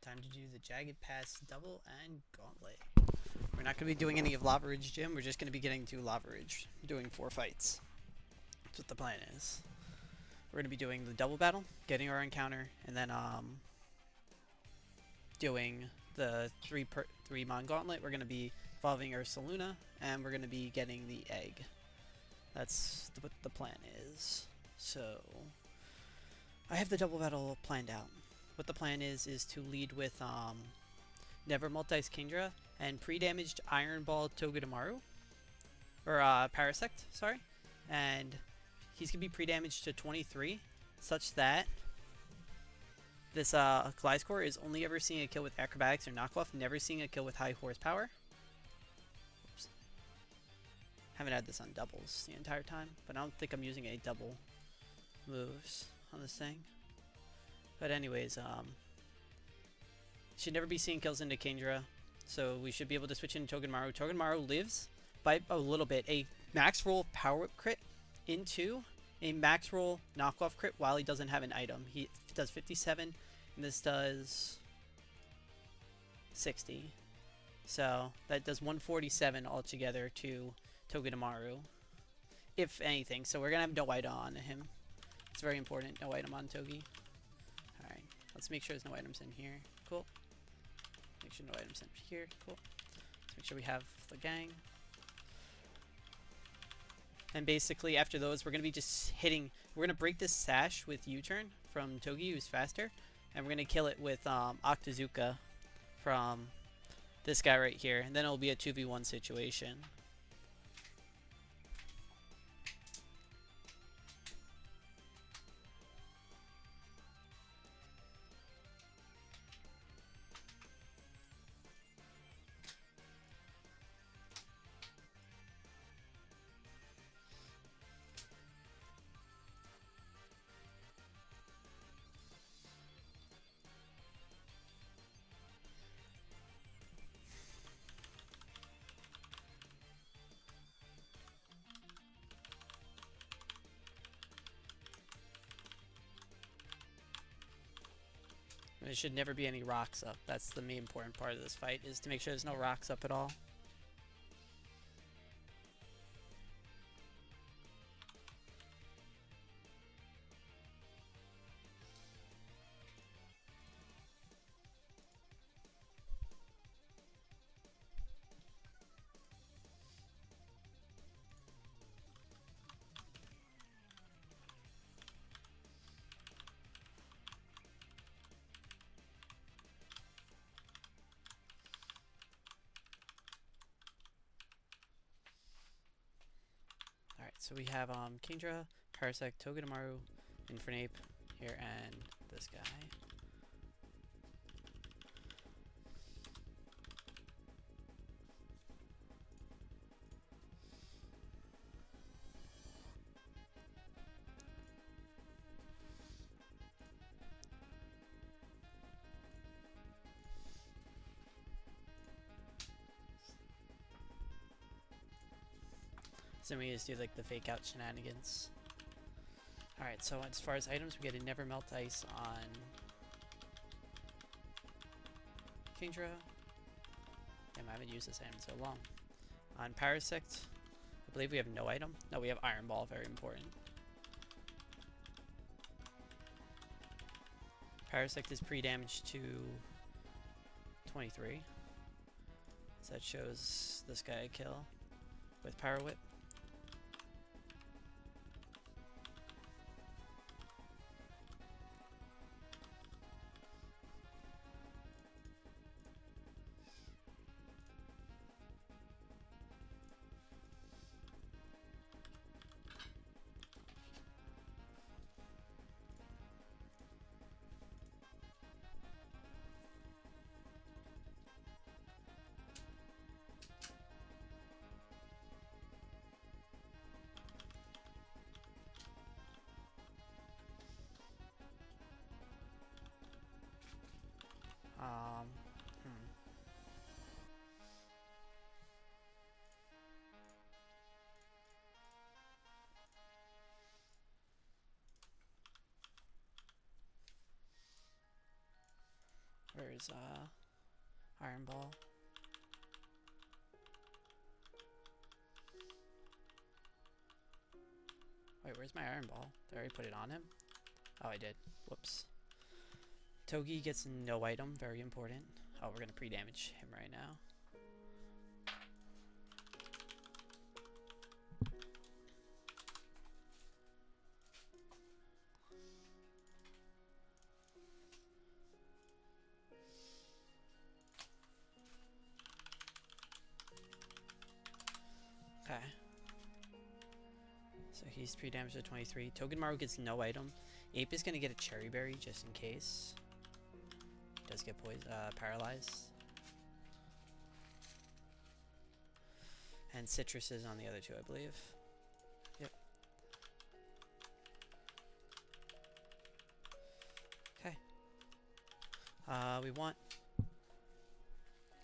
time to do the Jagged Pass double and gauntlet. We're not going to be doing any of Lava Ridge Gym. We're just going to be getting to Lava Ridge, doing 4 fights. That's what the plan is. We're going to be doing the double battle, getting our encounter, and then doing the 3 Mon Gauntlet. We're going to be evolving our Saluna, and we're going to be getting the egg. That's what the plan is. So, I have the double battle planned out. What the plan is to lead with Never Multis Kingdra and pre-damaged Iron Ball Togedemaru. Or Parasect, sorry. And he's going to be pre-damaged to 23, such that this Gliscor is only ever seeing a kill with Acrobatics or Knockoff, never seeing a kill with High Horsepower. Oops. Haven't had this on doubles the entire time, but I don't think I'm using any double moves on this thing. But anyways, should never be seeing kills into Kingdra, so we should be able to switch into Togedemaru. Togedemaru lives by a little bit. A max roll power whip crit into a max roll knockoff crit while he doesn't have an item. He does 57, and this does 60. So that does 147 altogether to Togedemaru, if anything. So we're going to have no item on him. It's very important, no item on Togi. Alright, let's make sure there's no items in here. Cool. Make sure no items in here. Cool. Let's make sure we have the gang. And basically, after those, we're going to be just hitting... We're going to break this sash with U-turn from Togi, who's faster. And we're going to kill it with Octazooka from this guy right here. And then it'll be a 2v1 situation. There should never be any rocks up. That's the main important part of this fight, is to make sure there's no rocks up at all. So we have Kingdra, Parasect, Togedemaru, Infernape here, and this guy. So we just do like the fake out shenanigans. Alright, so as far as items, we get a Never Melt Ice on Kingdra. Damn, I haven't used this item in so long. On Parasect, I believe we have no item. No, we have Iron Ball, very important. Parasect is pre-damaged to 23. So that shows this guy a kill with Power Whip. Where's Iron Ball? Wait, where's my Iron Ball? Did I already put it on him? Oh, I did. Whoops. Togi gets no item, very important. Oh, we're gonna pre-damage him right now. Okay. So he's pre-damaged at 23. Togedemaru gets no item. Ape is gonna get a cherry berry just in case. Does get paralyzed. And citrus is on the other two, I believe. Yep. Okay. We want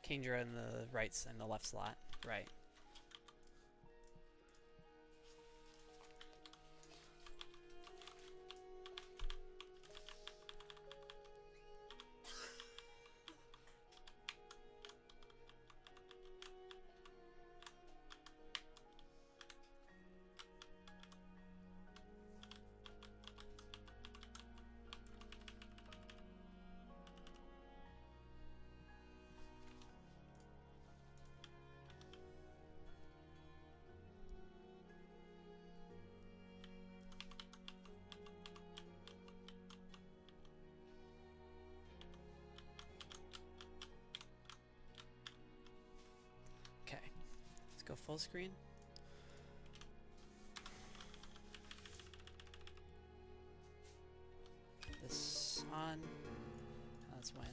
Kingdra in the right and the left slot. Right. Go full screen. This on. Let's win.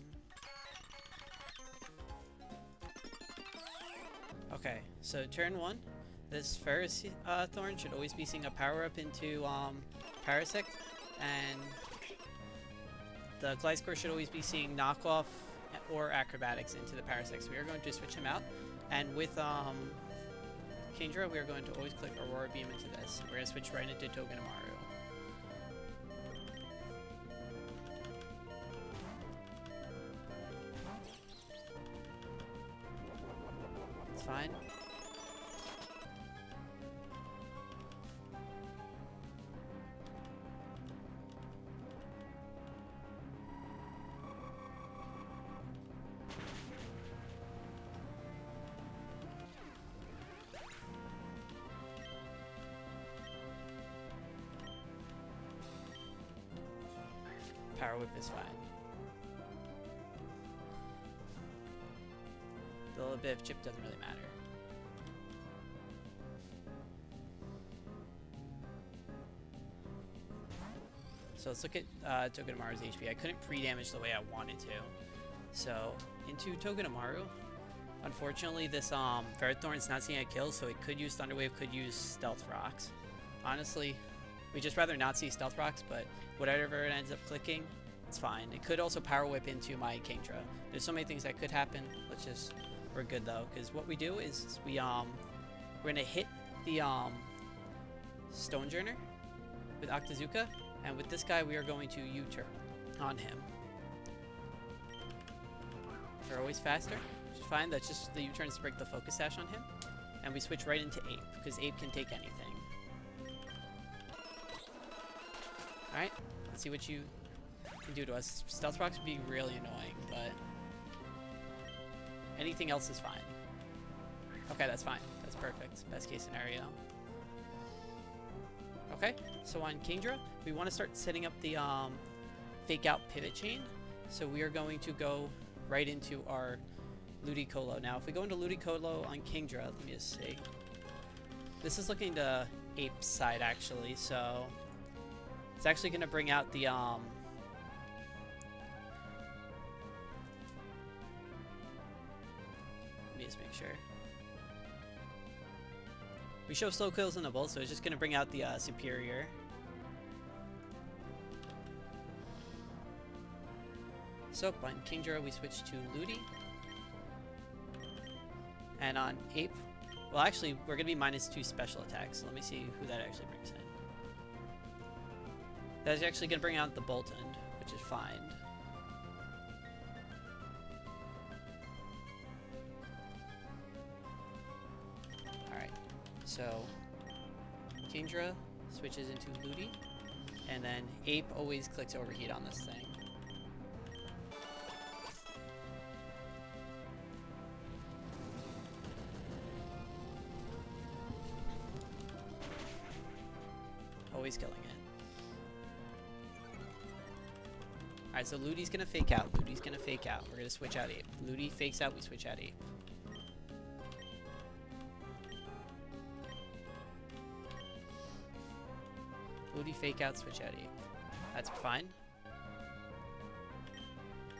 Okay, so turn 1. This Ferris Thorn should always be seeing a power up into Parasect, and the Gliscor should always be seeing knockoff or acrobatics into the Parasect. So we are going to switch him out, and with Kingdra, we are going to always click Aurora Beam into this. We're going to switch right into Togedemaru. It's fine. Power Whip is fine. The little bit of chip doesn't really matter. So let's look at Togedemaru's HP. I couldn't pre-damage the way I wanted to. So into Togedemaru. Unfortunately, this Ferrothorn's not seeing a kill, so it could use Thunder Wave, could use Stealth Rocks. Honestly, we'd just rather not see Stealth Rocks, but whatever it ends up clicking, it's fine. It could also Power Whip into my Kingdra. There's so many things that could happen. We're good though, because what we do is we're gonna hit the Stonejourner with Octazooka, and with this guy we are going to U-turn on him. They're always faster, which is fine. That's just the U-turns to break the focus sash on him, and we switch right into Ape because Ape can take anything. Alright, let's see what you can do to us. Stealth Rocks would be really annoying, but anything else is fine. Okay, that's fine. That's perfect. Best case scenario. Okay, so on Kingdra, we want to start setting up the fake out pivot chain. So we are going to go right into our Ludicolo. Now, if we go into Ludicolo on Kingdra, let me just see. This is looking to Ape's side, actually, so it's actually going to bring out the let me just make sure. We show slow kills in the bolt, so it's just going to bring out the superior. So on Kingdra, we switch to Ludi. And on Ape, well, actually, we're going to be -2 special attacks. So let me see who that actually brings in. That's actually going to bring out the Bolt End, which is fine. So Kingdra switches into Ludi, and then Ape always clicks overheat on this thing. Always killing it. Alright, so Ludi's gonna fake out. Ludi's gonna fake out. We're gonna switch out Ape. Ludi fakes out, we switch out Ape. Ludi fake out, switch out Ape. That's fine.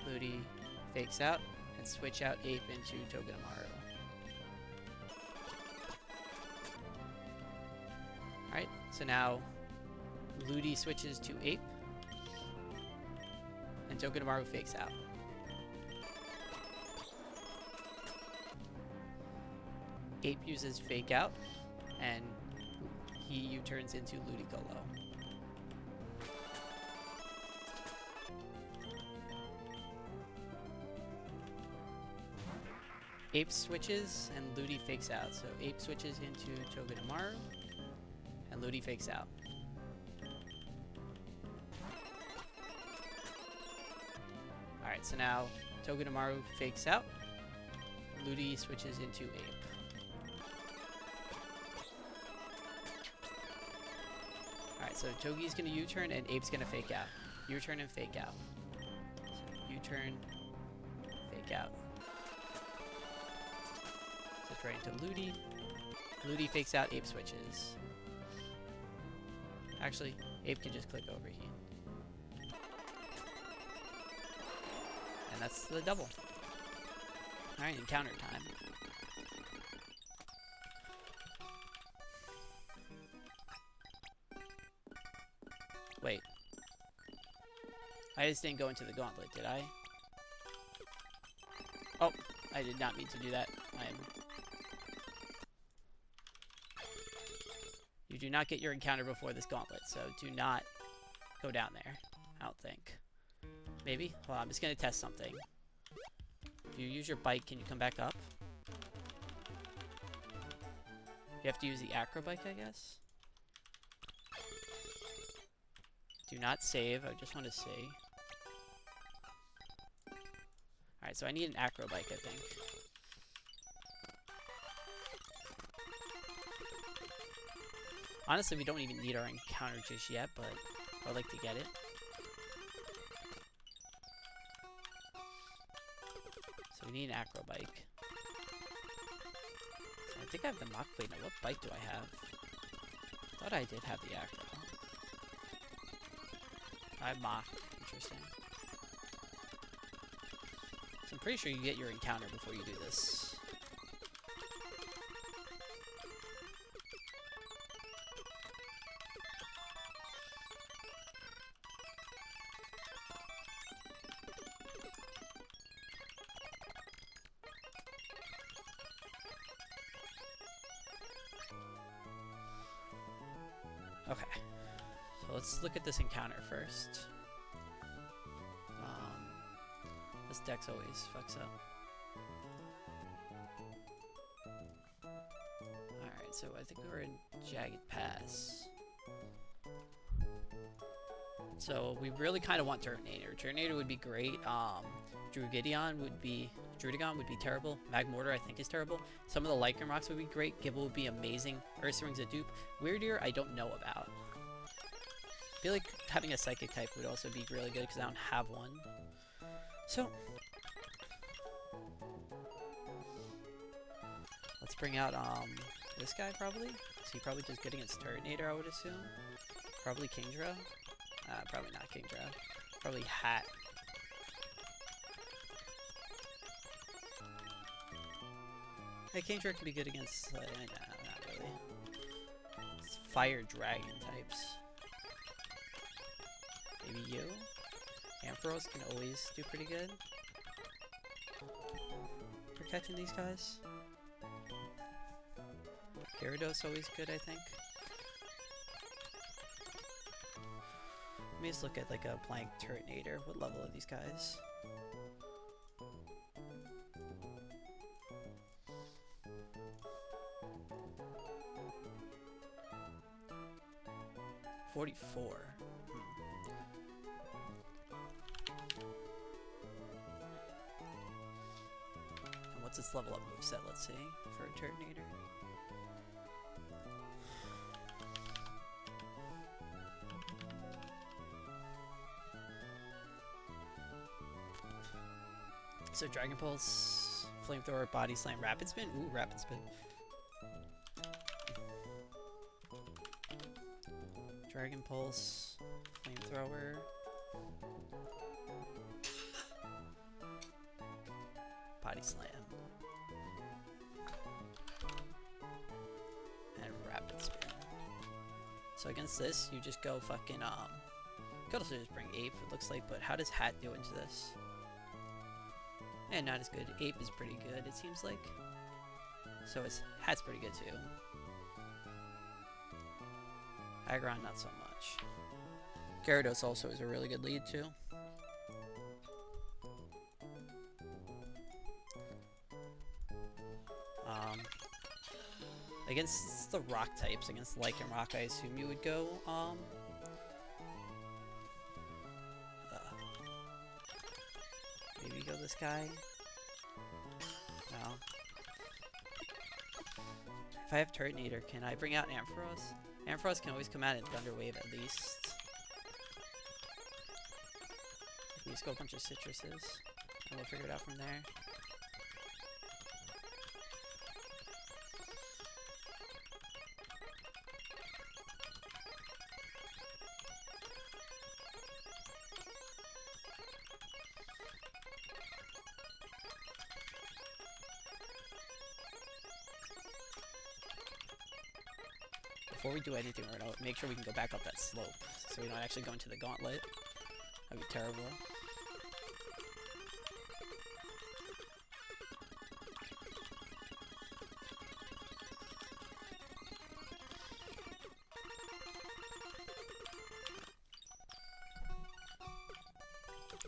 Ludi fakes out and switch out Ape into Togedemaru. Alright, so now Ludi switches to Ape and Togedemaru fakes out. Ape uses fake out and he U-turns into Ludicolo. Ape switches and Ludi fakes out. So Ape switches into Togedemaru and Ludi fakes out. Alright, so now Togedemaru fakes out. Ludi switches into Ape. Alright, so Togi's gonna U-turn and Ape's gonna fake out. U-turn and fake out. So U-turn, fake out. Switch right into Ludi. Ludi fakes out, Ape switches. Actually, Ape can just click overheat. And that's the double. Alright, encounter time. Wait. I just didn't go into the gauntlet, did I? Oh, I did not mean to do that. You do not get your encounter before this gauntlet, so do not go down there. I don't think. Maybe? Well, I'm just gonna test something. If you use your bike, can you come back up? You have to use the acro bike, I guess? Do not save, I just want to see. Alright, so I need an acro bike, I think. Honestly, we don't even need our encounter just yet, but I'd like to get it. So we need an acro bike. So I think I have the Mach plate. Now, what bike do I have? I thought I did have the acro. I have Mach. Interesting. So I'm pretty sure you get your encounter before you do this. Okay, so let's look at this encounter first. This deck's always fucks up. Alright, so I think we were in Jagged Pass. So we really kind of want Turtonator. Turtonator would be great. Druidigon would be terrible. Magmortar I think is terrible. Some of the Lycan Rocks would be great. Gibble would be amazing. Ursaring's a dupe. Weirdeer I don't know about. I feel like having a Psychic type would also be really good because I don't have one. So let's bring out this guy probably. So he probably does good against Turtonator, I would assume. Probably Kingdra. Probably not Kingdra. Probably Hat. Hey, Kingdra can be good against, nah, not really. It's Fire Dragon types. Maybe you? Ampharos can always do pretty good for catching these guys. Gyarados always good, I think. Let me just look at like a blank Turtonator. What level are these guys? 44. And what's its level up moveset, let's see, for a Turtonator? So Dragon Pulse, Flamethrower, Body Slam, Rapid Spin. Ooh, Rapid Spin. Dragon Pulse, Flamethrower. Body Slam. And Rapid Spin. So against this, you just go fucking, you could also just bring Ape, it looks like, but how does Hat do into this? And not as good. Ape is pretty good, it seems like. So his Hat's pretty good too. Aggron, not so much. Gyarados also is a really good lead too. Against the rock types, against Lycan Rock, I assume you would go, maybe go this guy? No. If I have Turtonator, can I bring out Ampharos? Ampharos can always come out in Thunder Wave at least. We just go a bunch of citruses, and we'll figure it out from there. Before we do anything, we're gonna make sure we can go back up that slope, so we don't actually go into the gauntlet. That'd be terrible.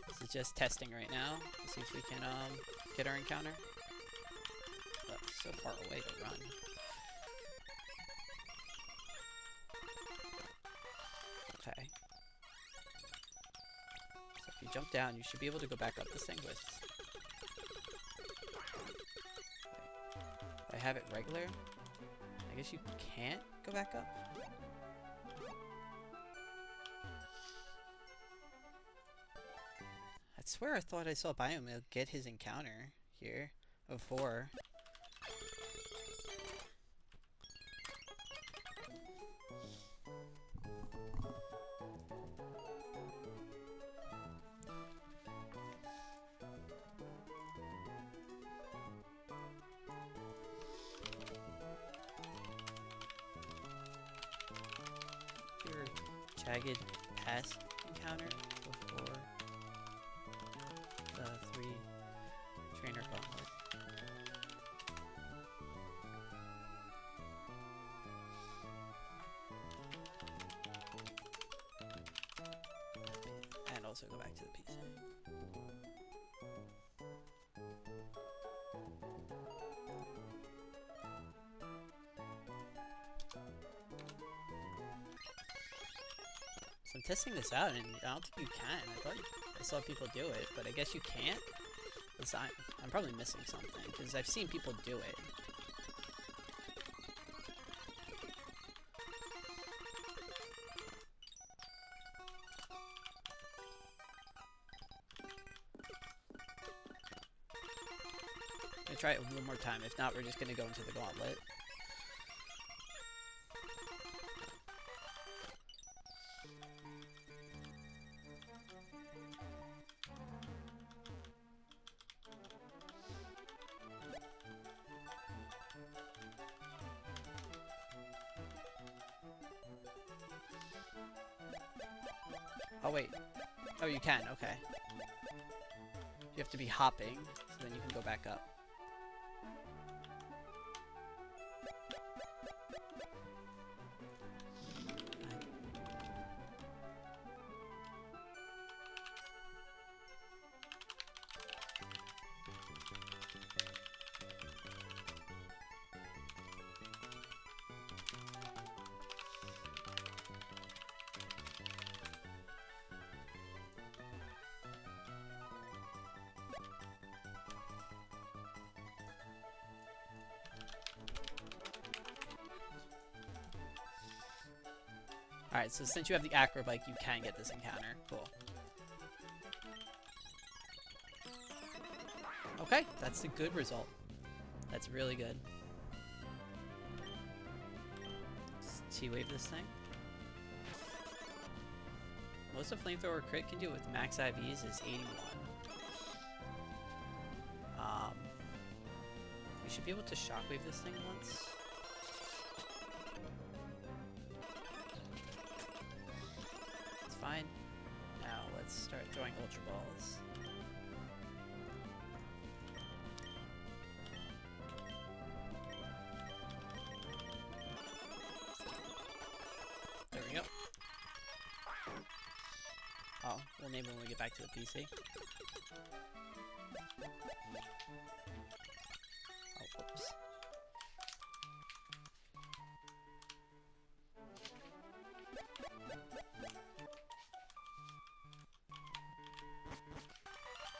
This is just testing right now, to see if we can get our encounter. Oh, so far away to run. Okay. So if you jump down, you should be able to go back up this thing with... I have it regular. I guess you can't go back up. I swear I thought I saw Biomilk get his encounter here before. Jagged Pass encounter before the 3 trainer gauntlet. And also go back to the PC. I'm testing this out, and I don't think you can. I thought I saw people do it, but I guess you can't. I'm probably missing something, because I've seen people do it. I'm gonna try it one more time. If not, we're just gonna go into the gauntlet. Oh wait. Oh, you can, okay. You have to be hopping, so then you can go back up. Alright, so since you have the acrobike, you can get this encounter. Cool. Okay, that's a good result. That's really good. Let's T-wave this thing. Most of Flamethrower crit can do with max IVs is 81. We should be able to shockwave this thing once. It's fine. Now let's start throwing Ultra Balls. There we go. Oh, we'll name it when we get back to the PC. Oh, whoops.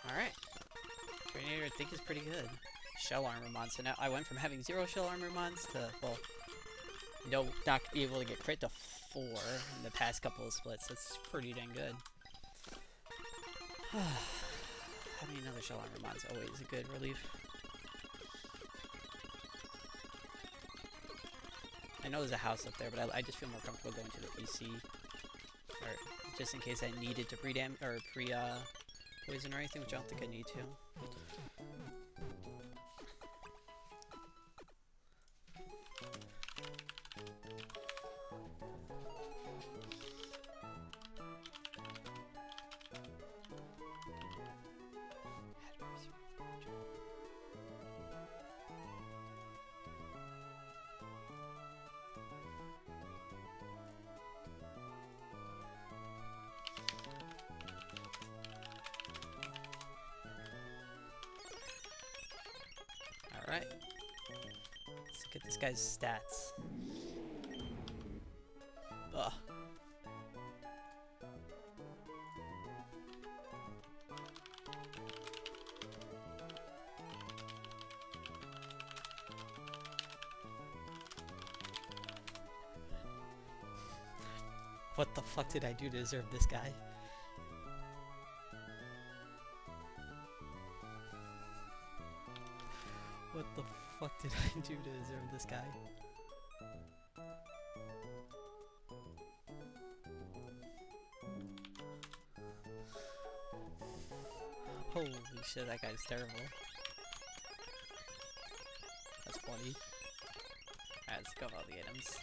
Alright. Terminator I think is pretty good. Shell armor mon. So now I went from having 0 shell armor mons to, well, not be able to get crit to 4 in the past couple of splits. That's pretty dang good. Having another shell armor mod is always a good relief. I know there's a house up there, but I just feel more comfortable going to the PC, or just in case I needed to pre-poison or anything, which I don't think I need to. Alright. Let's get this guy's stats. Ugh. What the fuck did I do to deserve this guy? What the fuck did I do to deserve this guy? Holy shit, that guy's terrible. That's funny. Alright, let's go with all the items.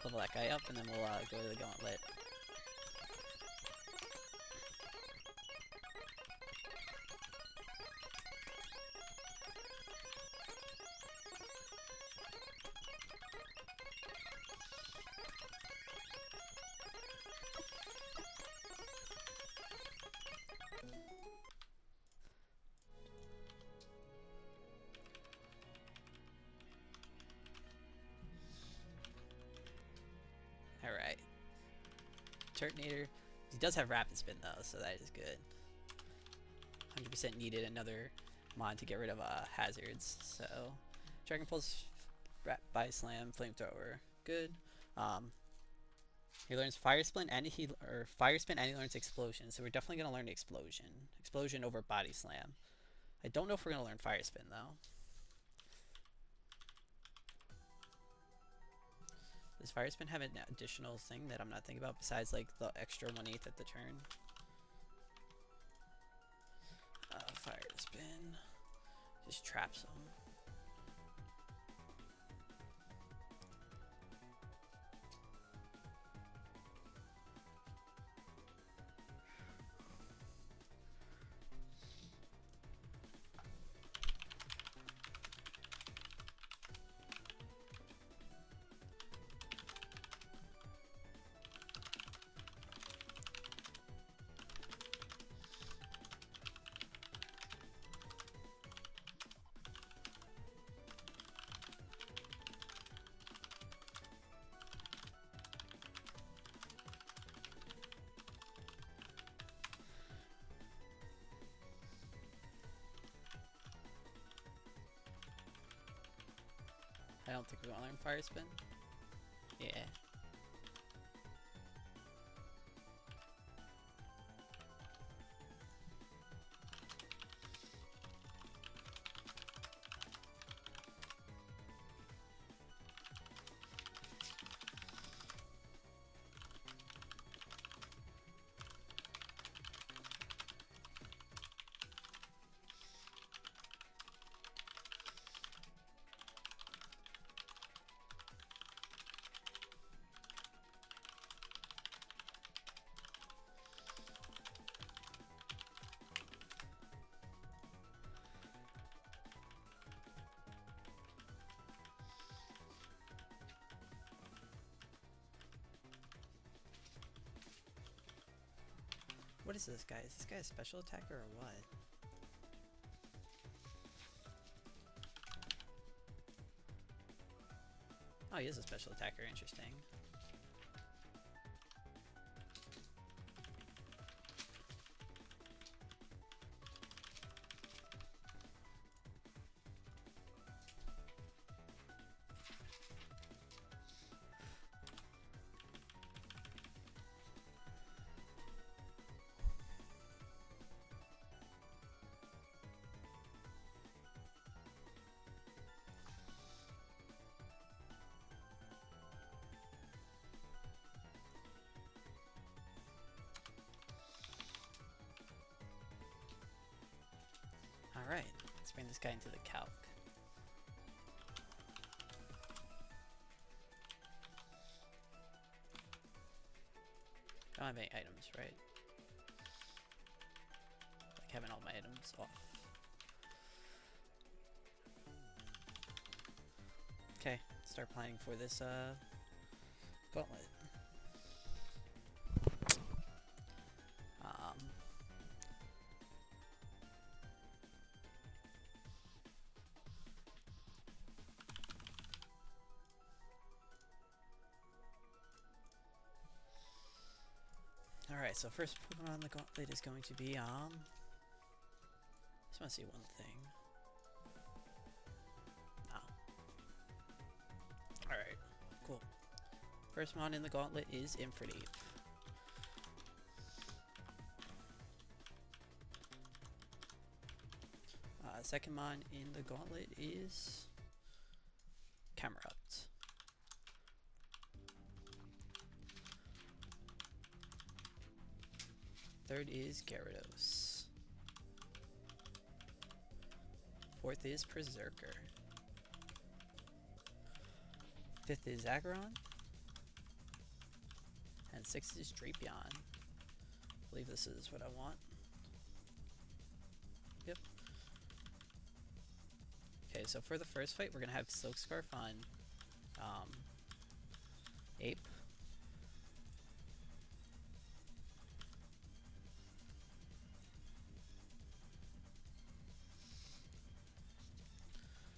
Level that guy up, and then we'll go to the gauntlet. Alright. Turtonator. He does have Rapid Spin though, so that is good. 100% needed another mod to get rid of hazards. So, Dragon Pulse, Body Slam, Flamethrower. Good. He learns Fire Spin and he learns Explosion. So we're definitely gonna learn Explosion. Explosion over Body Slam. I don't know if we're gonna learn Fire Spin though. Does Fire Spin have an additional thing that I'm not thinking about besides like the extra 1/8 at the turn? Fire Spin just traps him. I don't think we're gonna learn Fire Spin. Yeah. What is this guy? Is this guy a special attacker or what? Oh, he is a special attacker. Interesting. Alright, let's bring this guy into the calc. I don't have any items, right? Like having all my items off. Okay, start planning for this gauntlet. Alright, so first Pokemon on the gauntlet is going to be, just want to see one thing. Oh. Alright, cool. First mon in the gauntlet is Infradeep. Second mon in the gauntlet is Camerupt. Third is Gyarados. Fourth is Berserker. Fifth is Aggron. And sixth is Drapion. I believe this is what I want. Yep. Okay, so for the first fight, we're gonna have Silk Scarf on Ape.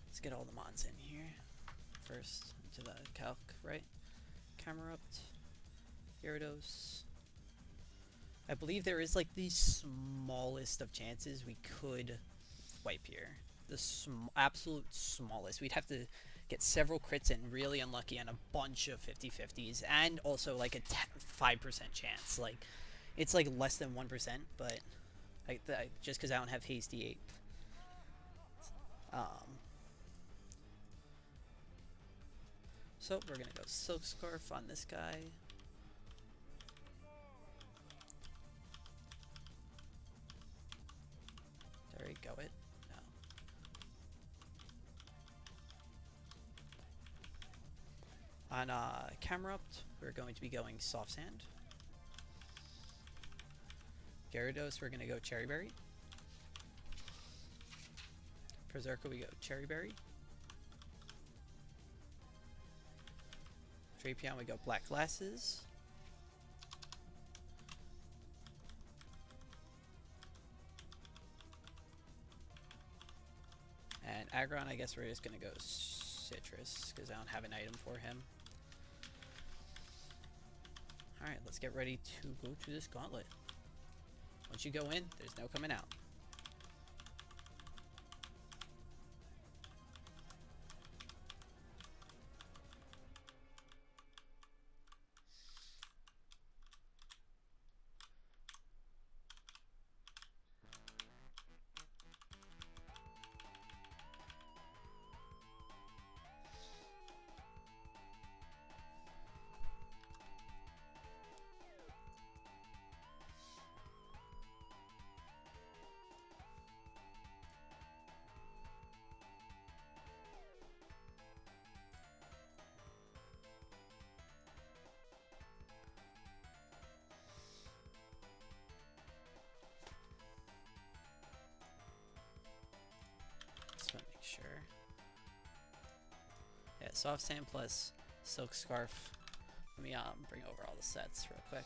Let's get all the mons in here. First, into the calc, right? Camerupt, Gyarados. I believe there is like the smallest of chances we could wipe here. The absolute smallest. We'd have to get several crits and really unlucky and a bunch of 50-50s and also like a 5% chance. Like, it's like less than 1%, but just because I don't have Hasty Ape. So we're gonna go Silk Scarf on this guy. There we go. It. No. On Camerupt, we're going to be going Soft Sand. Gyarados, we're gonna go Cherry Berry. Berserker, we go Cherry Berry. Drapion, we go Black Glasses. And Aggron, I guess we're just gonna go Citrus, because I don't have an item for him. Alright, let's get ready to go to this gauntlet. Once you go in, there's no coming out. Sure. Yeah, Soft Sand plus Silk Scarf. Let me bring over all the sets real quick.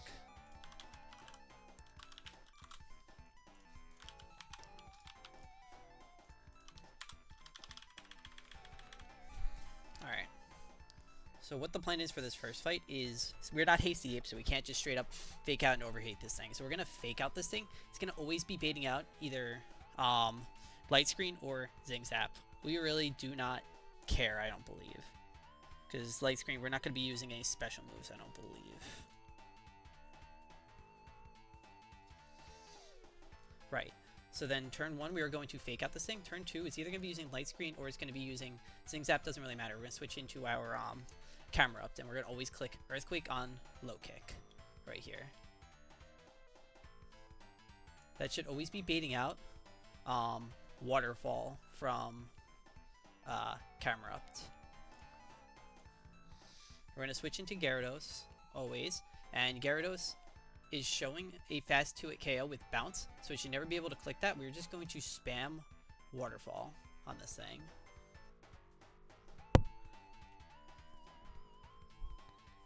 So what the plan is for this first fight is, we're not Hasty Ape, so we can't just straight up fake out and overhate this thing. So we're going to fake out this thing. It's going to always be baiting out either Light Screen or Zing Zap. We really do not care, I don't believe. Because Light Screen, we're not going to be using any special moves, I don't believe. Right. So then turn 1, we are going to fake out this thing. Turn 2, it's either going to be using Light Screen or it's going to be using Zing Zap, doesn't really matter. We're going to switch into our camera up, and we're going to always click Earthquake on low kick right here. That should always be baiting out Waterfall from camera up. We're going to switch into Gyarados always, and Gyarados is showing a fast 2-hit KO with bounce, so it should never be able to click that. We're just going to spam Waterfall on this thing.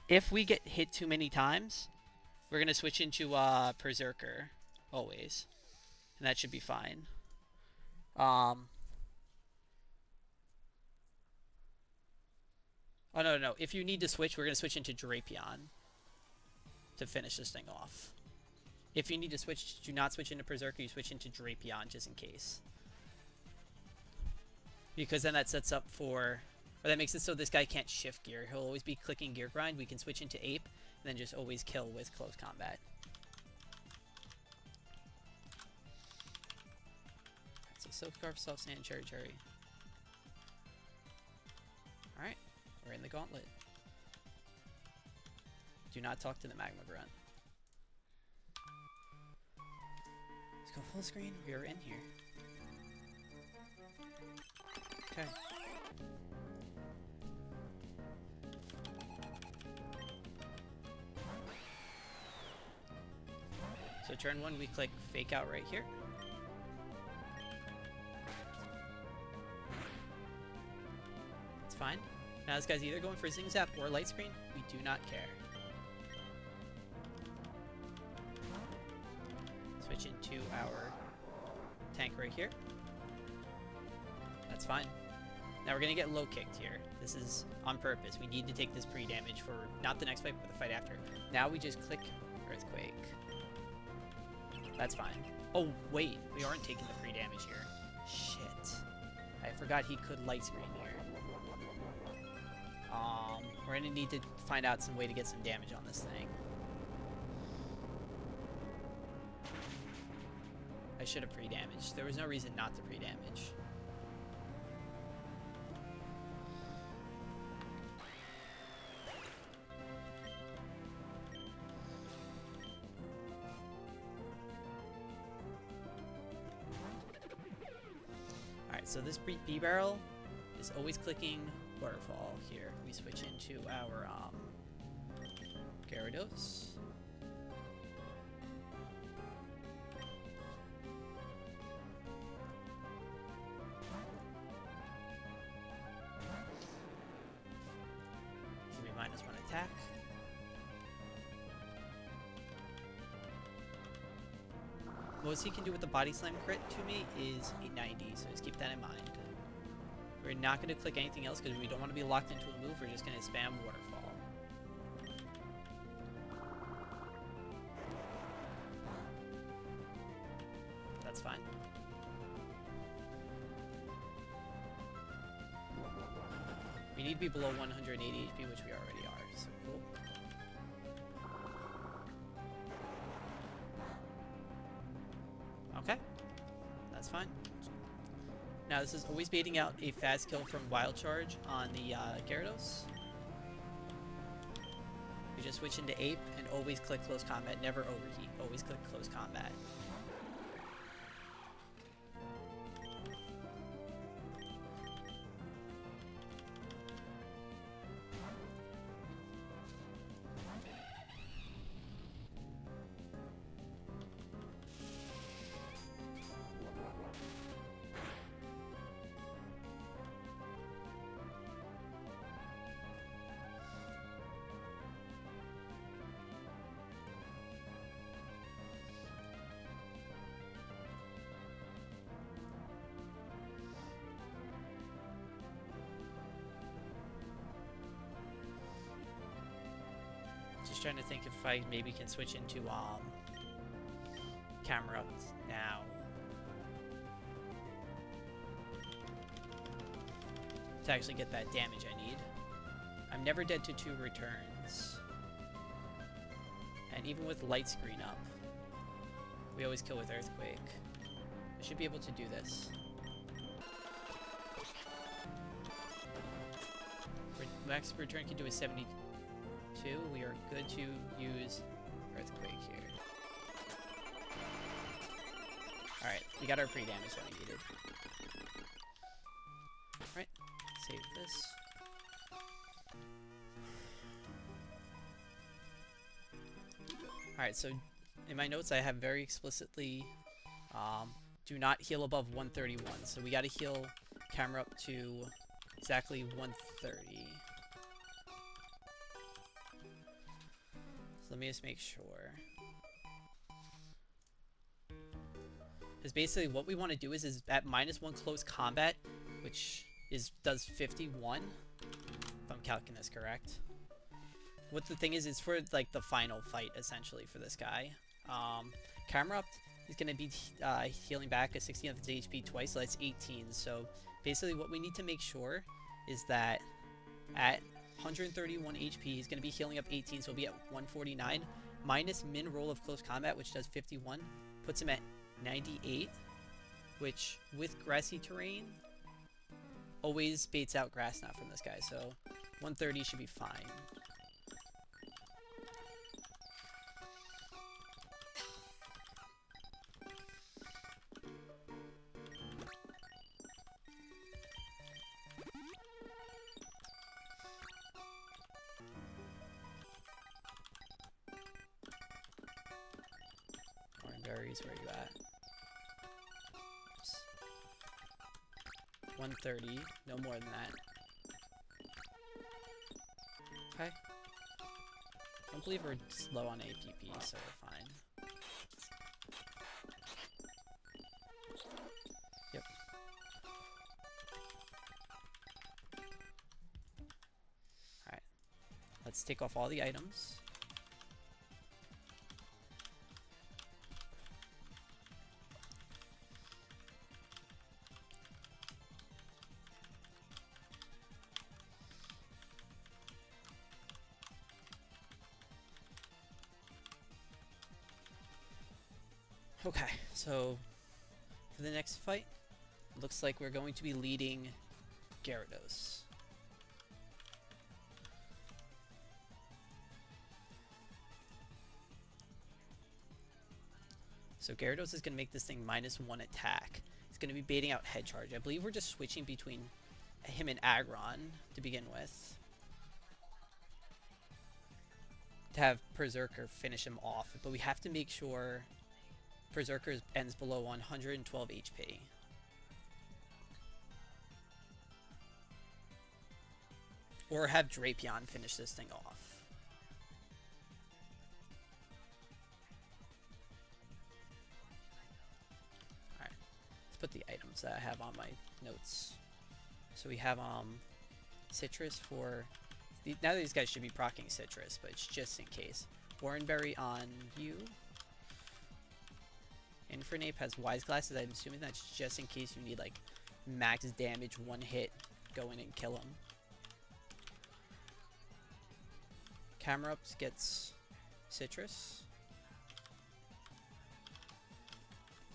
If we get hit too many times, we're going to switch into Berserker always, and that should be fine. Oh, no. If you need to switch, we're going to switch into Drapion to finish this thing off. If you need to switch, do not switch into Berserker, you switch into Drapion just in case. Because then that sets up for, or that makes it so this guy can't shift gear. He'll always be clicking Gear Grind. We can switch into Ape, and then just always kill with close combat. So Silk Scarf, Soft Sand, Cherry Cherry. Alright, we're in the gauntlet. Do not talk to the Magma Grunt. Let's go full screen. We are in here. Okay. So turn 1, we click Fake Out right here. It's fine. Now this guy's either going for Zing Zap or Light Screen. We do not care. Switch into our tank right here. That's fine. Now we're going to get low kicked here. This is on purpose. We need to take this pre-damage for not the next fight, but the fight after. Now we just click Earthquake. That's fine. Oh, wait. We aren't taking the pre-damage here. Shit. I forgot he could Light Screen here. We're going to need to find out some way to get some damage on this thing. I should have pre-damaged. There was no reason not to pre-damage. Alright, so this B-Barrel is always clicking Waterfall here. We switch into our Gyarados. Give me -1 attack. Most he can do with the Body Slam crit to me is 890, so just keep that in mind. We're not going to click anything else because we don't want to be locked into a move. We're just going to spam Waterfall. That's fine. We need to be below 180 HP, which we already are, so cool. Okay, that's fine. Now this is always baiting out a fast kill from Wild Charge on the Gyarados. We just switch into Ape and always click Close Combat, never overheat. Always click Close Combat. Just trying to think if I maybe can switch into camera up now. To actually get that damage I need. I'm never dead to 2 returns. And even with light screen up, we always kill with Earthquake. I should be able to do this. Max return can do a 72. We are good to use Earthquake here. Alright, we got our pre-damage that we needed. Alright, save this. Alright, so in my notes I have very explicitly do not heal above 131. So we gotta heal camera up to exactly 130. So let me just make sure. Because basically what we want to do is at -1 close combat, which does 51, if I'm calculating this correct. What the thing is for like the final fight essentially for this guy. Camera up is going to be healing back a 16 of his HP twice, so that's 18. So basically what we need to make sure is that at 131 HP he's going to be healing up 18, so he'll be at 149 minus min roll of close combat, which does 51, puts him at 98, which with grassy terrain always baits out grass knot from this guy, so 130 should be fine. Berries, where you at? Oops. 130, no more than that. Okay. I don't believe we're slow on APP, so we're fine. Yep. Alright. Let's take off all the items. Okay, so for the next fight, it looks like we're going to be leading Gyarados. So Gyarados is going to make this thing -1 attack. It's going to be baiting out Head Charge. I believe we're just switching between him and Aggron to begin with, to have Berserker finish him off, but we have to make sure Berserker ends below 112 HP. Or have Drapion finish this thing off. Alright, let's put the items that I have on my notes. So we have Citrus for... Now these guys should be proccing Citrus, but it's just in case. Oranberry on you. Infernape has Wise Glasses. I'm assuming that's just in case you need like max damage, 1 hit, go in and kill him. Camera Ups gets Citrus.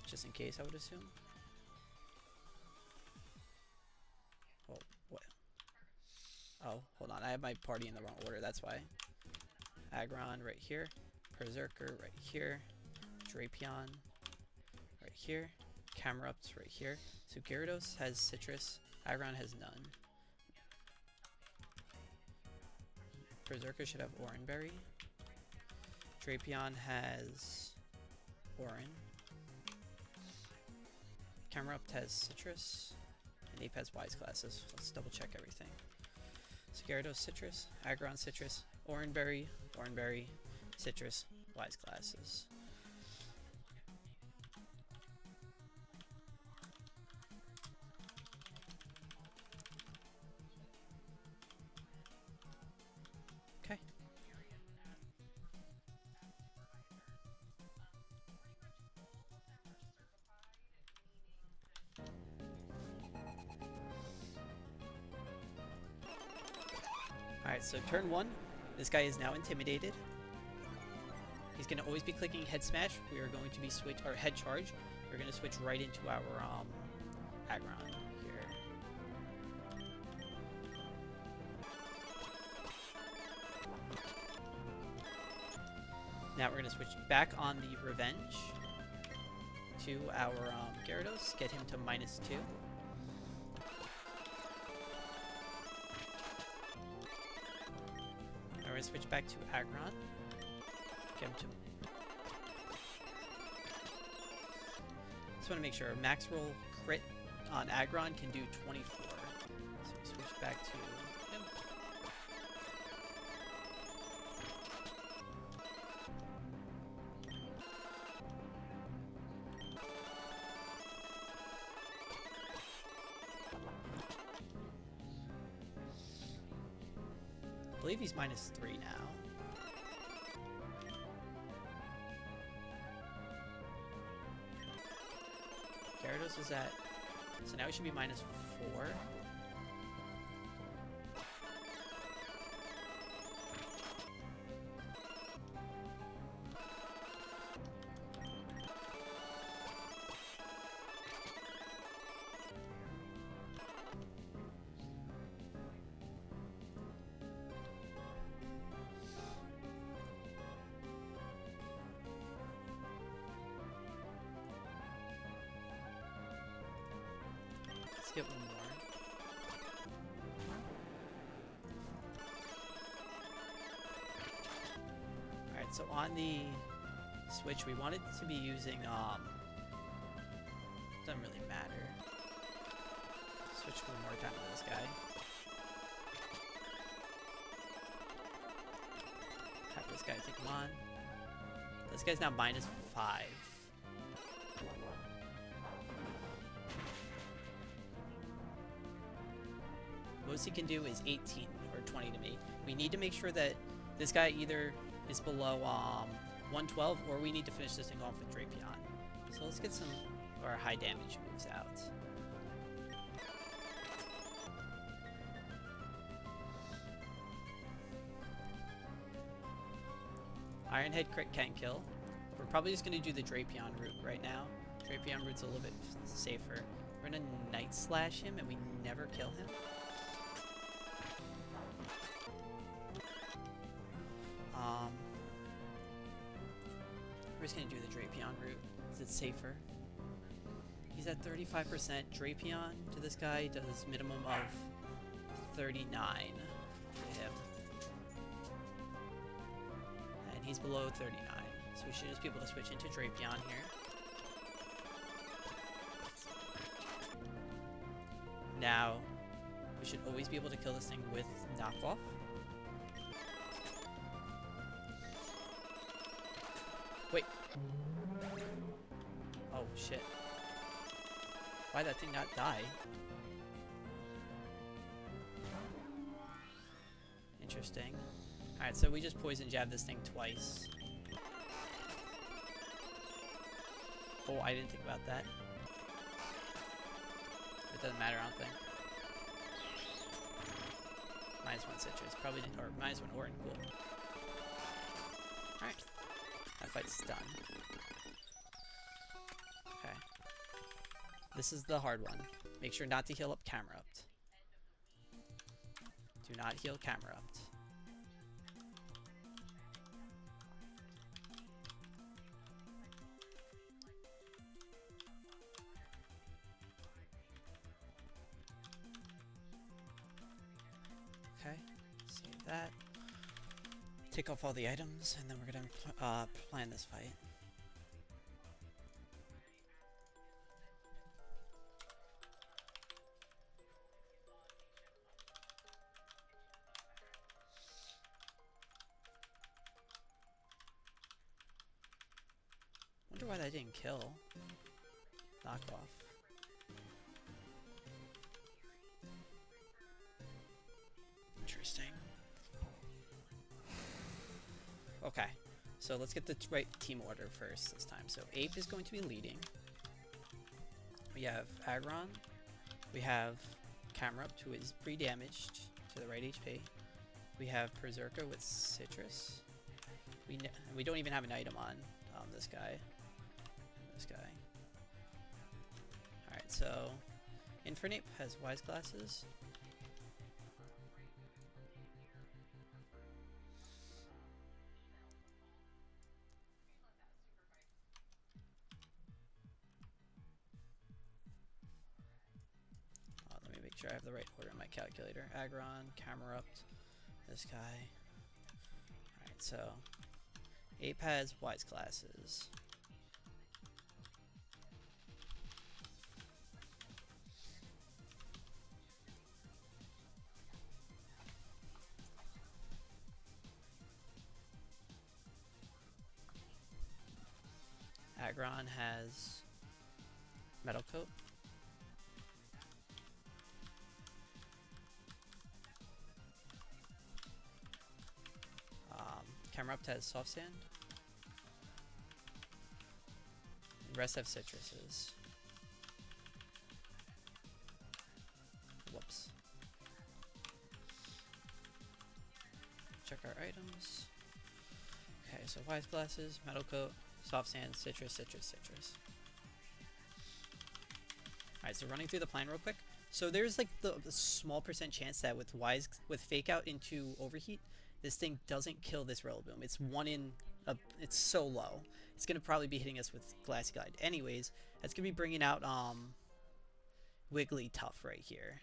Just in case, I would assume. Oh, what? Oh, hold on. I have my party in the wrong order. That's why. Aggron right here. Berserker right here. Drapion right here. Camera Ups right here. So Gyarados has Citrus. Aggron has none. Berserker should have Oranberry. Drapion has Oran. Camera Up has Citrus. And Ape has Wise Glasses. Let's double check everything. So Gyarados Citrus, Aggron Citrus, Oranberry, Oranberry, Citrus, Wise Glasses. Okay. Alright, so turn 1, this guy is now intimidated. He's going to always be clicking head smash. We are going to be or head charge. We're going to switch right into our aggron here. Now we're going to switch back on the revenge to our Gyarados, get him to -2. Now we're going to switch back to aggron. Get him to... Just want to make sure max roll crit on aggron can do 24. So we switch back to him. I believe he's -3 now. Gyarados is at... So now he should be -4. Let's get one more. Alright, so on the Switch, we wanted to be using, doesn't really matter. Switch one more time to this guy. Have this guy take him on. This guy's now -5. Most he can do is 18 or 20 to me. We need to make sure that this guy either is below 112 or we need to finish this thing off with Drapion. So let's get some of our high damage moves out. Iron Head crit can kill. We're probably just going to do the Drapion route right now. Drapion route's a little bit safer. We're going to Night Slash him and we never kill him. We're just going to do the Drapion route because it's safer. He's at 35%. Drapion to this guy does minimum of 39 to him. And he's below 39. So we should just be able to switch into Drapion here. Now, we should always be able to kill this thing with knockoff. Wait. Oh, shit. Why'd that thing not die? Interesting. Alright, so we just poison jab this thing twice. Oh, I didn't think about that. It doesn't matter, I don't think. -1 citrus. Probably didn't, or -1 Orin. Cool. Alright. That fight's done. Okay. This is the hard one. Make sure not to heal up Camerupt. Do not heal Camerupt. Okay, save that. Take off all the items, and then we're gonna plan this fight. Wonder why that didn't kill. Knock off. Interesting. Okay, so let's get the right team order first this time. So Ape is going to be leading. We have Aggron. We have Camerupt, who is pre-damaged to the right HP. We have Berserker with Citrus. We don't even have an item on this guy. This guy. Alright, so Infernape has Wise Glasses. Let me make sure I have the right order in my calculator. Aggron, Camerupt, this guy. Alright, so Ape has Wise Glasses. Aggron has Metal Coat. Camerupt has Soft Sand. The rest have Citruses. Whoops. Check our items. Okay, so Wise Glasses, Metal Coat, Soft Sand, Citrus, Citrus, Citrus. Alright, so running through the plan real quick. So there's like the small percent chance that with Fake Out into Overheat, this thing doesn't kill this Rillaboom. It's it's so low. It's gonna probably be hitting us with Glassy Glide. Anyways, that's gonna be bringing out Wigglytuff right here.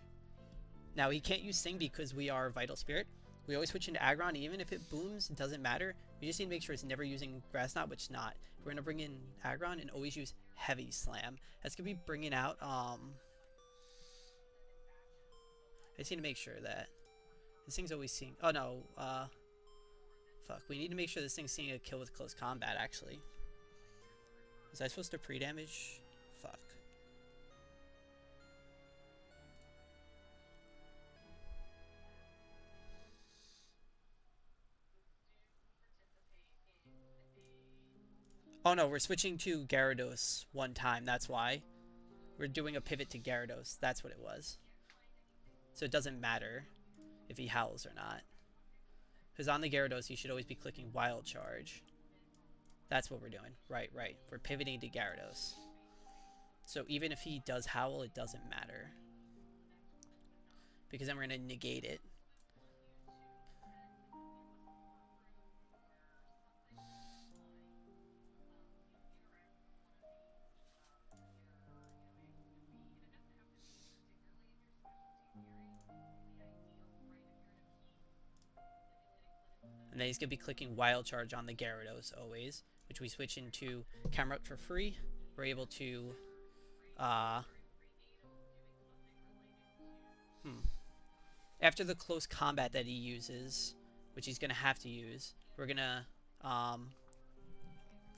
Now he can't use Sting because we are Vital Spirit. We always switch into Aggron, even if it booms, it doesn't matter. We just need to make sure it's never using Grass Knot, which not. We're gonna bring in Aggron and always use Heavy Slam. That's gonna be bringing out I just need to make sure that this thing's always seeing... Oh, no. Fuck. We need to make sure this thing's seeing a kill with close combat, actually. Was I supposed to pre-damage? Fuck. Oh, no. We're switching to Gyarados one time. That's why. We're doing a pivot to Gyarados. That's what it was. So it doesn't matter if he howls or not. Because on the Gyarados, you should always be clicking Wild Charge. That's what we're doing. Right. We're pivoting to Gyarados. So even if he does howl, it doesn't matter. Because then we're going to negate it. And then he's going to be clicking Wild Charge on the Gyarados always, which we switch into Camerupt for free. We're able to... After the close combat that he uses, which he's going to have to use, we're going to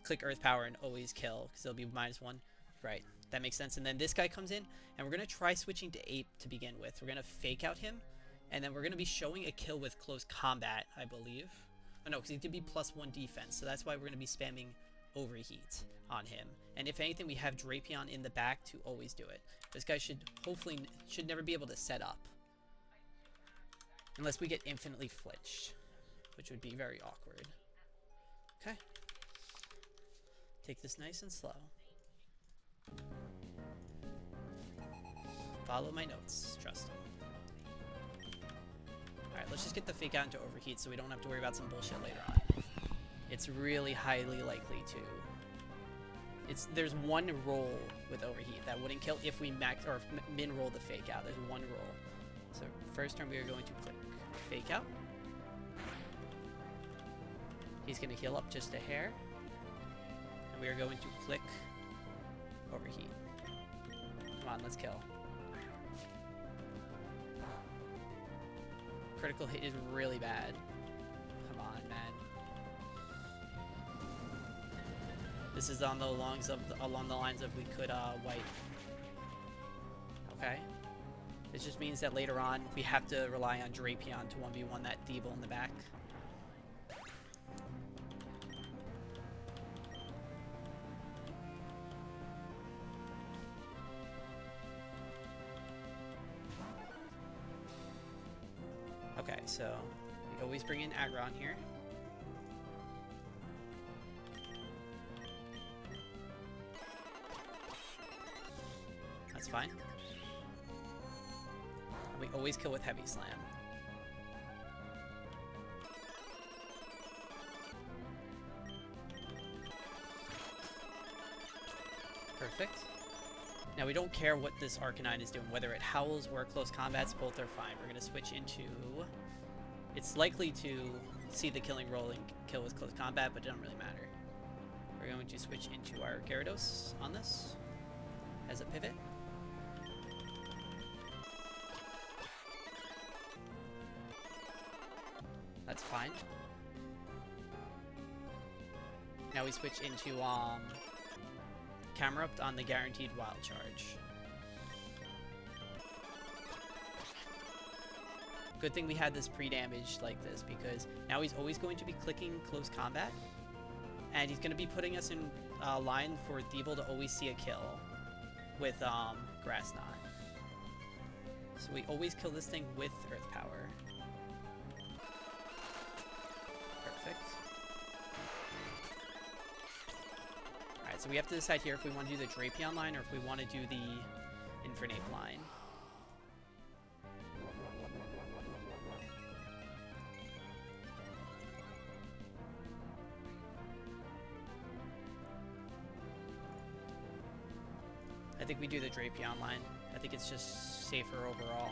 click Earth Power and always kill, because it'll be -1. Right, that makes sense. And then this guy comes in, and we're going to try switching to Ape to begin with. We're going to Fake Out him, and then we're going to be showing a kill with close combat, I believe. Oh, no, because he could be +1 defense, so that's why we're going to be spamming Overheat on him. And if anything, we have Drapion in the back to always do it. This guy should never be able to set up. Unless we get infinitely flinched, which would be very awkward. Okay. Take this nice and slow. Follow my notes, trust me. Alright, let's just get the Fake Out into Overheat so we don't have to worry about some bullshit later on. It's really highly likely to. There's one roll with Overheat that wouldn't kill if we max or min roll the Fake Out. There's one roll. So first turn we are going to click Fake Out. He's going to heal up just a hair. And we are going to click Overheat. Come on, let's kill. Critical hit is really bad. Come on, man. This is on the along the lines of we could wipe. Okay. It just means that later on we have to rely on Drapion to 1v1 that Deevil in the back. Okay, so we Always bring in aggro on here. That's fine. And we always kill with heavy slam. Perfect. Now we don't care what this Arcanine is doing, whether it howls or close combats, both are fine. We're going to switch into... It's likely to see the killing roll and kill with close combat, but it doesn't really matter. We're going to switch into our Gyarados on this as a pivot. That's fine. Now we switch into Camerupt on the guaranteed wild charge. Good thing we had this pre-damage like this, because now he's always going to be clicking close combat, and he's going to be putting us in line for Thievul to always see a kill with Grass Knot. So we always kill this thing with Earth Power. Perfect. Alright, so we have to decide here if we want to do the Drapion line or if we want to do the Infernape line. I think we do the Drapion line. I think it's just safer overall.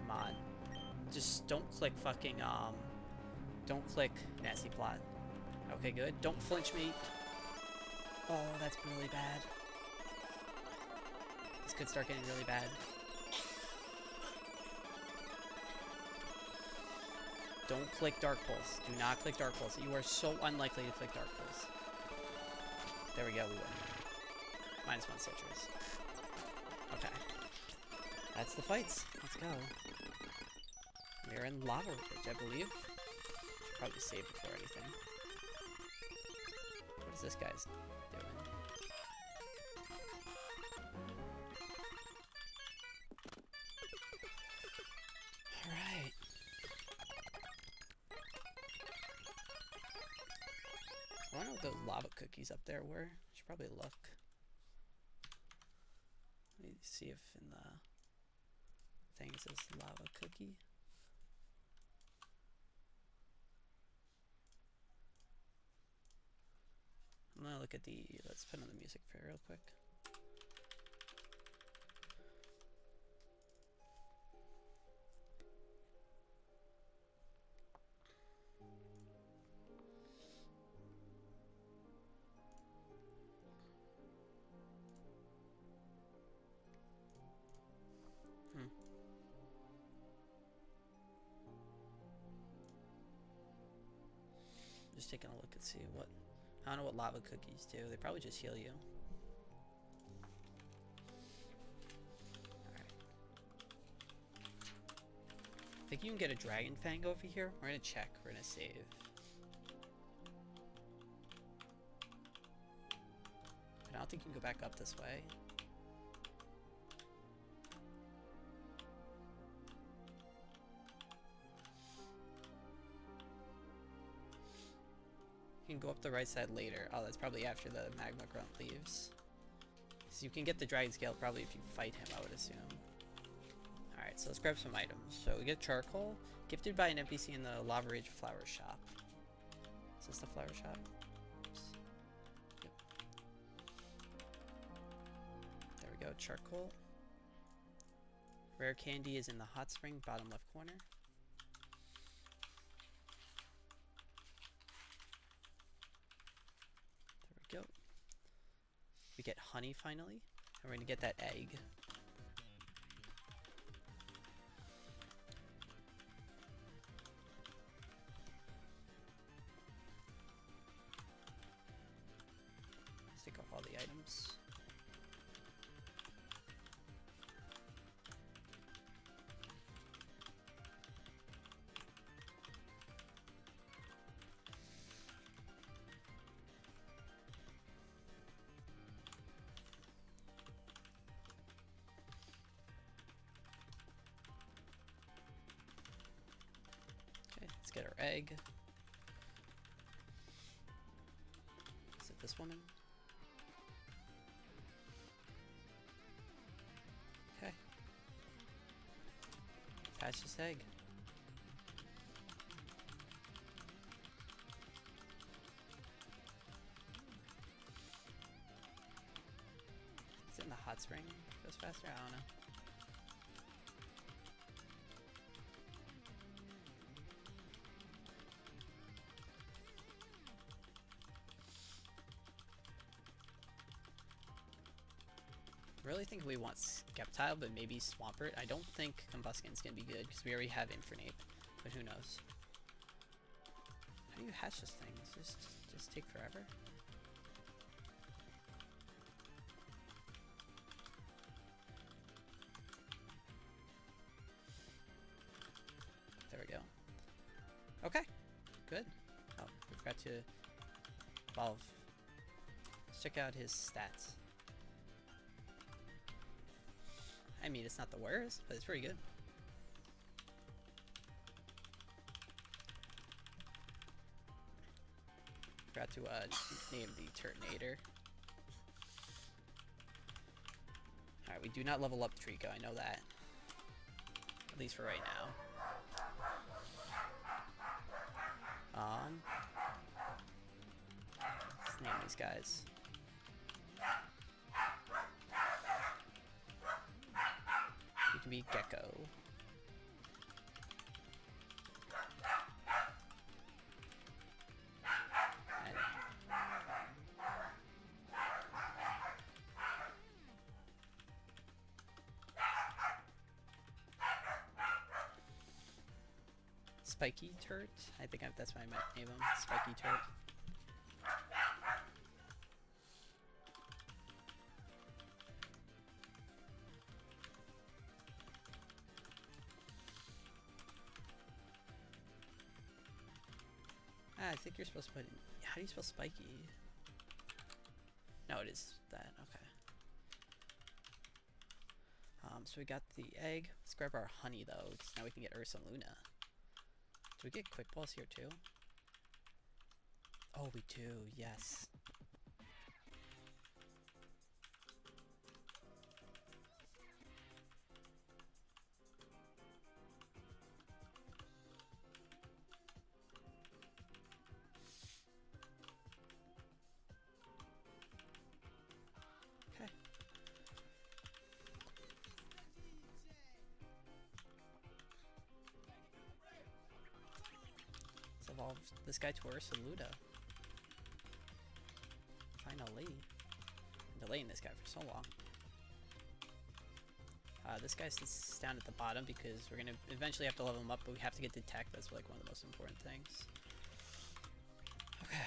Come on. Just don't click fucking, don't click Nasty Plot. Okay, good. Don't flinch me. Oh, that's really bad. This could start getting really bad. Don't click Dark Pulse. Do not click Dark Pulse. You are so unlikely to click Dark Pulse. There we go, we win. -1 citrus. Okay. That's the fights. Let's go. We're in Lava Ridge, I believe. Should probably save before anything. What is this guy's doing? Alright. I wonder what those lava cookies up there were. Should probably look. Let me see if in the thing it says lava cookie. I'm gonna look at the, let's put on the music for real quick. Just taking a look and see what, I don't know what lava cookies do. They probably just heal you. Alright. I think you can get a Dragon Fang over here. We're gonna check. We're gonna save. But I don't think you can go back up this way. You can go up the right side later. Oh, that's probably after the Magma Grunt leaves. So you can get the Dragon Scale probably if you fight him, I would assume. Alright, so let's grab some items. So we get Charcoal, gifted by an NPC in the Lava Ridge Flower Shop. Is this the flower shop? Oops. Yep. There we go, Charcoal. Rare Candy is in the Hot Spring, bottom left corner. Go. We get honey finally, and we're gonna get that egg. Let's take off all the items. get our egg. Is it this woman? Okay. Attach this egg. Is it in the hot spring? Goes faster? I don't know. Really think we want Skeptile, but maybe Swampert. I don't think Combusken's gonna be good because we already have Infernape, but who knows? How do you hatch this thing? Does this just take forever? There we go. Okay, good. Oh, we forgot to evolve. Let's check out his stats. I mean, it's not the worst, but it's pretty good. Forgot to name the Turtonator. Alright, we do not level up Trico, I know that. At least for right now. Let's name these guys. You can be Gecko. And Spiky Turt? I think that's what I might name him. Spiky Turt. I think you're supposed to put in, how do you spell spiky? No, it is that, okay. So we got the egg. Let's grab our honey though, because now we can get Ursa Luna. Do we get quick balls here too? Oh, we do, yes. Evolve this guy to Ursa Luna. Finally. I'm delaying this guy for so long. This guy sits down at the bottom because we're gonna eventually have to level him up, but we have to get Detect. That's like one of the most important things. Okay.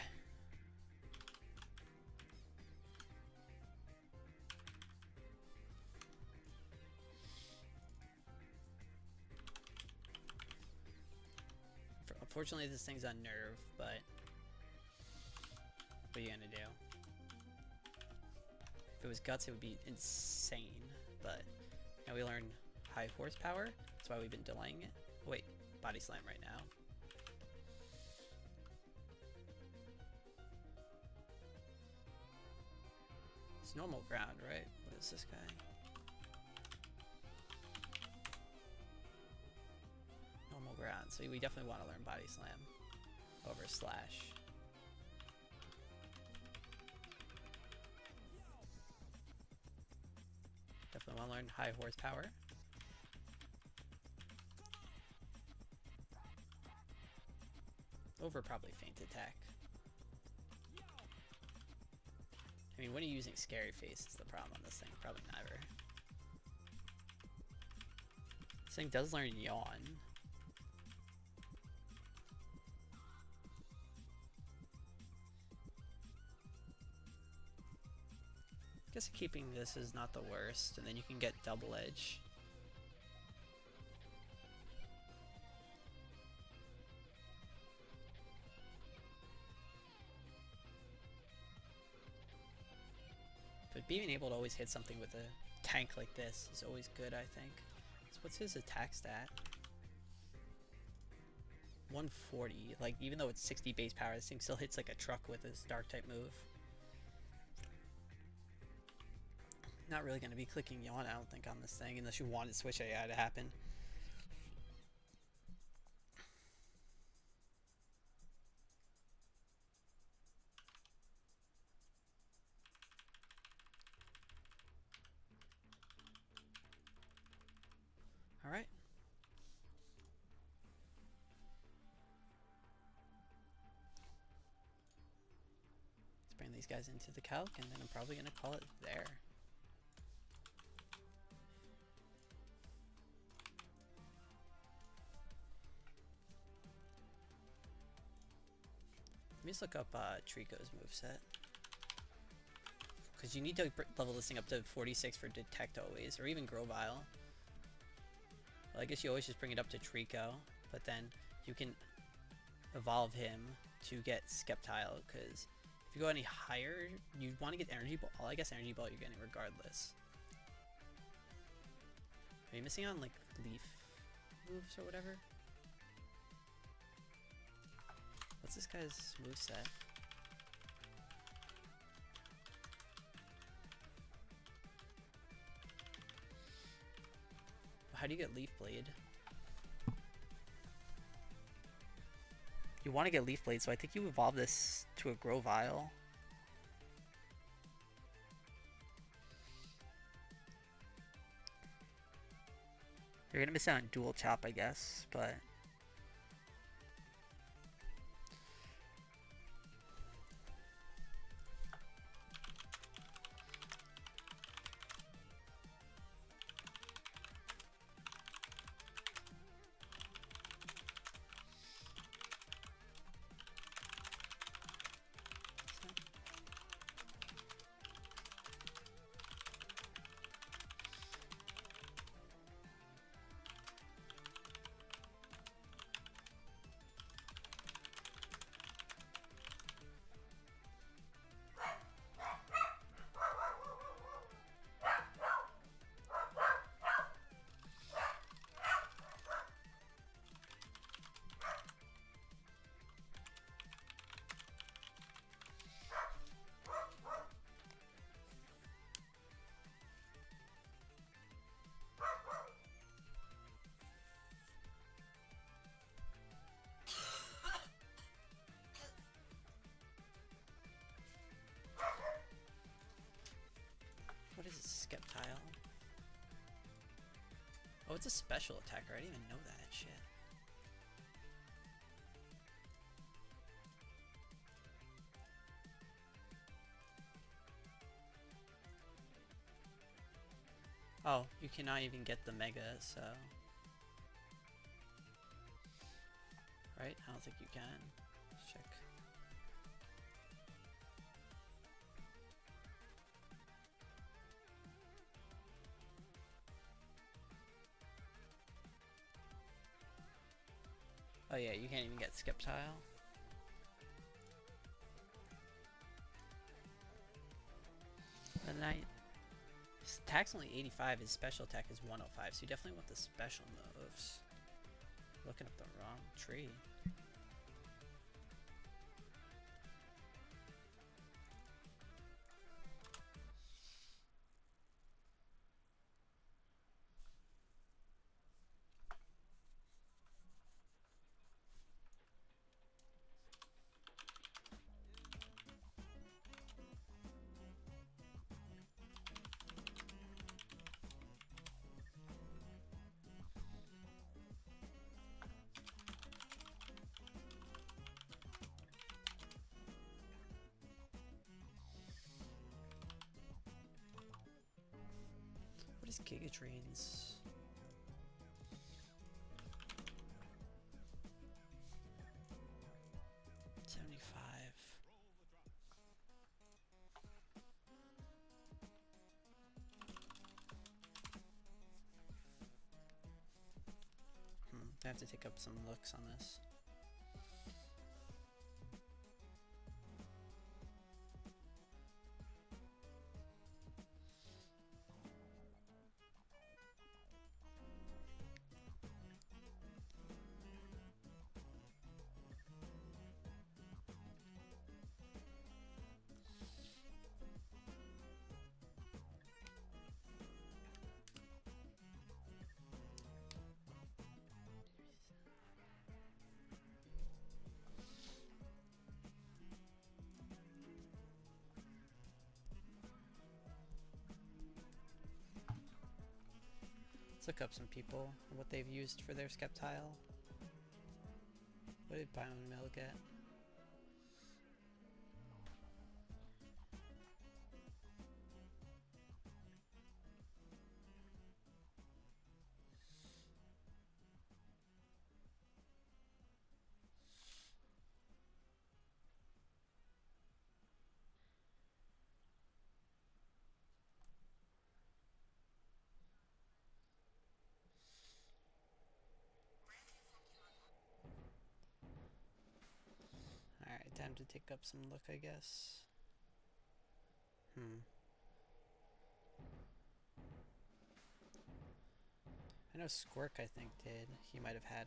Unfortunately, this thing's on Nerve, but what are you gonna do? If it was Guts, it would be insane, but now we learn High Horsepower. That's why we've been delaying it. Oh, wait, Body Slam right now. It's normal ground, right? What is this guy? Normal ground, so we definitely want to learn Body Slam over Slash. Definitely want to learn High Horsepower. Over probably Feint Attack. I mean, when are you using Scary Face is the problem on this thing. Probably never. This thing does learn Yawn. I guess keeping this is not the worst, and then you can get Double Edge. But being able to always hit something with a tank like this is always good, I think. So what's his attack stat? 140. Like, even though it's 60 base power, this thing still hits like a truck with this dark type move. Not really going to be clicking Yawn, I don't think, on this thing, unless you wanted Switch AI to happen. Alright. Let's bring these guys into the calc, and then I'm probably going to call it there. Let me just look up Trico's moveset. Because you need to level this thing up to 46 for Detect always, or even Grovile. Well, I guess you always just bring it up to Trico, but then you can evolve him to get Sceptile, because if you go any higher, you want to get Energy Ball. I guess Energy Ball you're getting regardless. Are you missing on, like, Leaf moves or whatever? What's this guy's moveset? How do you get Leaf Blade? You want to get Leaf Blade, so I think you evolve this to a Grovile. You're gonna miss out on Dual Chop, I guess, but... What is it, Sceptile? Oh, it's a special attacker. I didn't even know that shit. Oh, you cannot even get the Mega, so... Right? I don't think you can. Let's check. Oh yeah, you can't even get Sceptile. And his attack's only 85, his special attack is 105, so you definitely want the special moves. Looking up the wrong tree. What is Giga Drains? I have to take up some looks on this. Let's look up some people and what they've used for their Skeptile. What did Bone Mill get? Alright, time to take up some look, I guess. I know Squirk, I think, did. He might have had,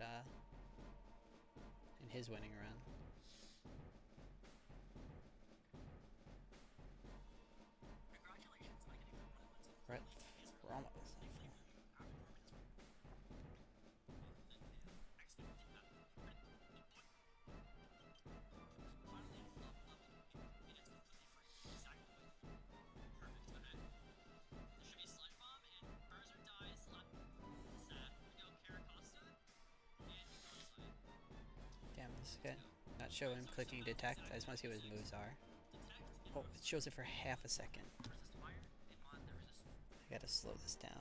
in his winning run. Right, we're almost. Damn, this guy not showing clicking detect. I just want to see what his moves are. Oh, it shows it for half a second. I gotta slow this down.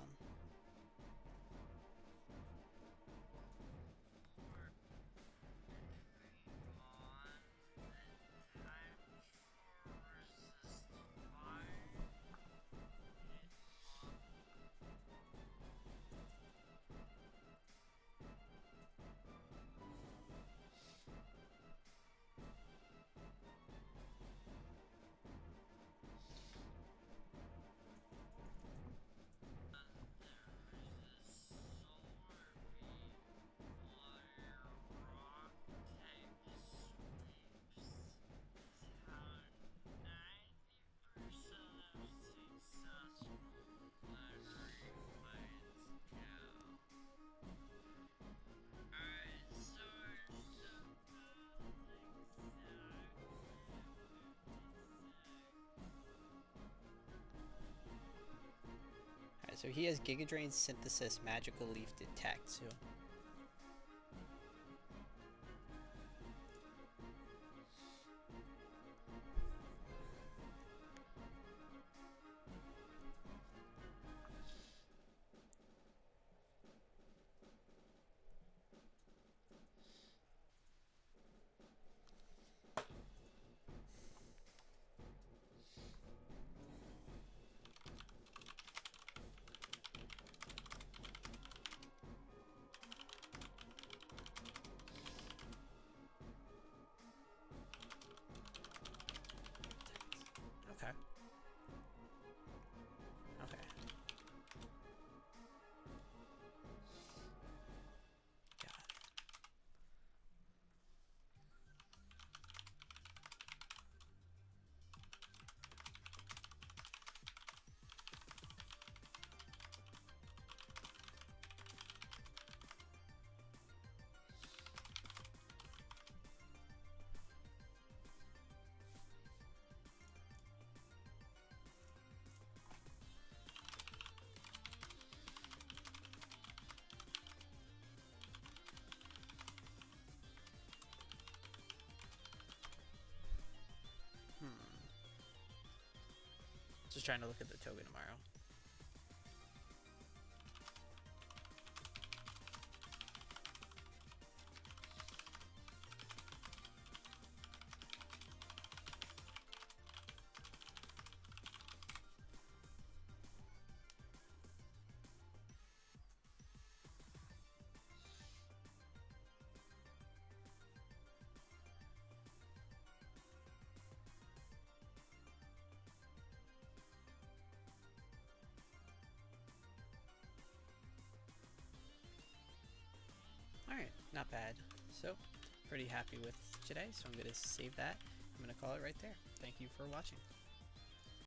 Alright, so he has Giga Drain, Synthesis, Magical Leaf, Detect, so... Okay. Okay. Got it. Just trying to look at the toga tomorrow. Alright, not bad. So, pretty happy with today, so I'm going to save that. I'm going to call it right there. Thank you for watching.